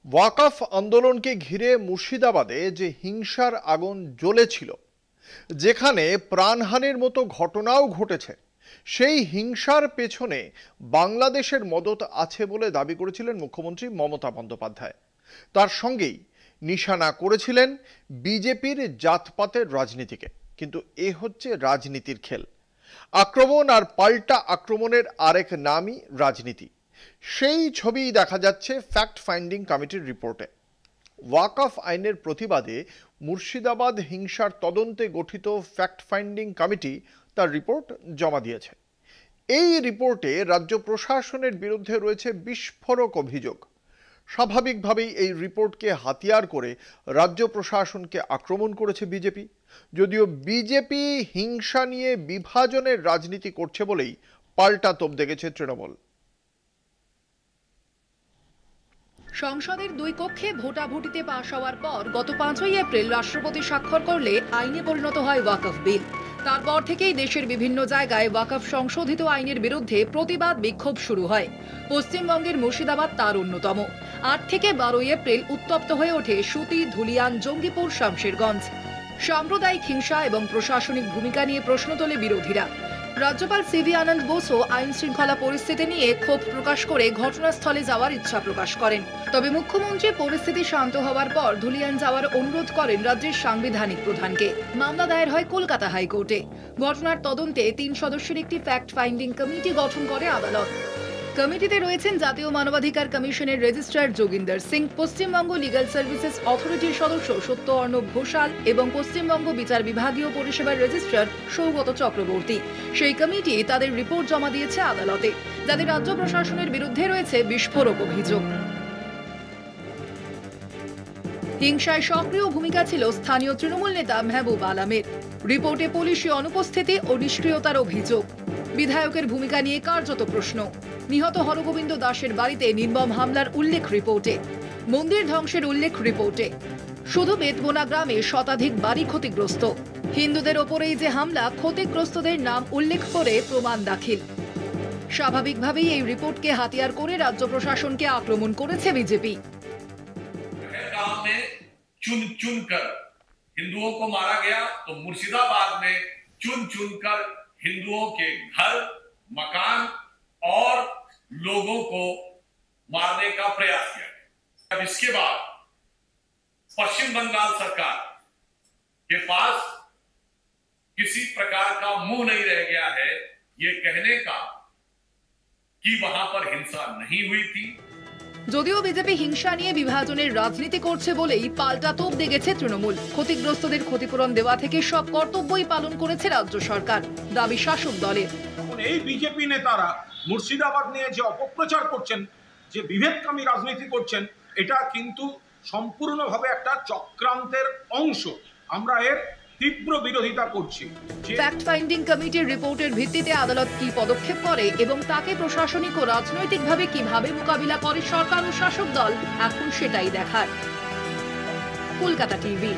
ওয়াকফ আন্দোলনকে ঘিরে মুর্শিদাবাদে যে হিংসার আগুন জ্বলেছিল, যেখানে প্রাণহানির মতো ঘটনাও ঘটেছে, সেই হিংসার পেছনে বাংলাদেশের মদত আছে বলে দাবি করেছিলেন মুখ্যমন্ত্রী মমতা বন্দ্যোপাধ্যায়। তার সঙ্গেই নিশানা করেছিলেন বিজেপির জাতপাতের রাজনীতিকে। কিন্তু এ হচ্ছে রাজনীতির খেল। আক্রমণ আর পাল্টা আক্রমণের আরেক নামই রাজনীতি। সেই ছবিই দেখা যাচ্ছে ফ্যাক্ট ফাইন্ডিং কমিটির রিপোর্টে। ওয়াকফ আইনের প্রতিবাদে মুর্শিদাবাদ হিংসার তদন্তে গঠিত ফ্যাক্ট ফাইন্ডিং কমিটি তার রিপোর্ট জমা দিয়েছে। এই রিপোর্টে রাজ্য প্রশাসনের বিরুদ্ধে রয়েছে বিস্ফোরক অভিযোগ। স্বাভাবিকভাবেই এই রিপোর্টকে হাতিয়ার করে রাজ্য প্রশাসনকে আক্রমণ করেছে বিজেপি। যদিও বিজেপি হিংসা নিয়ে বিভাজনের রাজনীতি করছে বলেই পাল্টা তোপ দেখেছে তৃণমূল। সংসদের দুই কক্ষে ভোটাভুটিতে পাশ হওয়ার পর গত 5ই এপ্রিল রাষ্ট্রপতি স্বাক্ষর করলে আইনে পরিণত হয় ওয়াকফ বিল। তারপর থেকেই দেশের বিভিন্ন জায়গায় ওয়াকফ সংশোধিত আইনের বিরুদ্ধে প্রতিবাদ বিক্ষোভ শুরু হয়। পশ্চিমবঙ্গের মুর্শিদাবাদ তার অন্যতম। 8 থেকে 12 এপ্রিল উত্তপ্ত হয়ে ওঠে সুতি, ধুলিয়ান, জঙ্গিপুর, শামশেরগঞ্জ। সাম্প্রদায়িক হিংসা এবং প্রশাসনিক ভূমিকা নিয়ে প্রশ্ন তোলে বিরোধীরা। রাজ্যপাল সিভি আনন্দ বোসও আইন শৃঙ্খলা পরিস্থিতি নিয়ে ক্ষোভ প্রকাশ করে ঘটনাস্থলে যাওয়ার ইচ্ছা প্রকাশ করেন। তবে মুখ্যমন্ত্রী পরিস্থিতি শান্ত হওয়ার পর ধুলিয়ান যাওয়ার অনুরোধ করেন রাজ্যের সাংবিধানিক প্রধানকে। মামলা দায়ের হয় কলকাতা হাইকোর্টে। ঘটনার তদন্তে 3 সদস্যের একটি ফ্যাক্ট ফাইন্ডিং কমিটি গঠন করে আদালত। কমিটিতে রয়েছেন জাতীয় মানবাধিকার কমিশনের registrar Joginder Singh, Paschimbanga legal services অথরিটির সদস্য সত্য অর্ণব ঘোষাল এবং পশ্চিমবঙ্গ বিচার বিভাগীয় পরিষেবার রেজিস্ট্রার সৌগত চক্রবর্তী। সেই কমিটি তাদের রিপোর্ট জমা দিয়েছে আদালতে, যাতে রাজ্য প্রশাসনের বিরুদ্ধে রয়েছে বিস্ফোরক অভিযোগ। হিংসায় সক্রিয় ভূমিকা ছিল স্থানীয় তৃণমূল নেতা মেহবুব আলমের। রিপোর্টে পুলিশি অনুপস্থিতি ও নিষ্ক্রিয়তার অভিযোগ। বিধায়কের ভূমিকা নিয়ে কার্যত প্রশ্ন। নিহত হরগোবিন্দ দাসের বাড়িতে নির্মম হামলার উল্লেখ রিপোর্টে। মন্দির ধ্বংসের উল্লেখ রিপোর্টে। শুধু বেতবোনা গ্রামে শতাধিক বাড়ি ক্ষতিগ্রস্ত। হিন্দুদের ওপরেই যে হামলা, ক্ষতিগ্রস্তদের নাম উল্লেখ করে প্রমাণ দাখিল। স্বাভাবিকভাবেই এই রিপোর্টকে হাতিয়ার করে রাজ্য প্রশাসনকে আক্রমণ করেছে বিজেপি। चुन चुन कर हिंदुओं को मारा गया, तो मुर्शिदाबाद में चुन चुन कर हिंदुओं के घर, मकान और लोगों को मारने का प्रयास किया गया। अब इसके बाद पश्चिम बंगाल सरकार के पास किसी प्रकार का मुंह नहीं रह गया है ये कहने का कि वहां पर हिंसा नहीं हुई थी। যদিও বিজেপি হিংসা নিয়ে বিভাজনের রাজনীতি করছে বলেই পাল্টা তোপ দেখেছে তৃণমূল। ক্ষতিগ্রস্তদের ক্ষতিপূরণ দেওয়া থেকে সব কর্তব্যই পালন করেছে রাজ্য সরকার, দাবি শাসক দলের। এই বিজেপি নেতারা মুর্শিদাবাদ নিয়ে যে অপপ্রচার করছেন, যে বিভেদকামী রাজনীতি করছেন, এটা কিন্তু সম্পূর্ণভাবে একটা চক্রান্তের অংশ। আমরা এর তীব্র বিরোধিতা করছি। ফ্যাক্ট ফাইন্ডিং কমিটির রিপোর্টের ভিত্তিতে আদালত কি পদক্ষেপ করে এবং তাকে প্রশাসনিক ও রাজনৈতিকভাবে কিভাবে মোকাবিলা করে সরকার ও শাসক দল, এখন সেটাই দেখার। কলকাতা টিভি।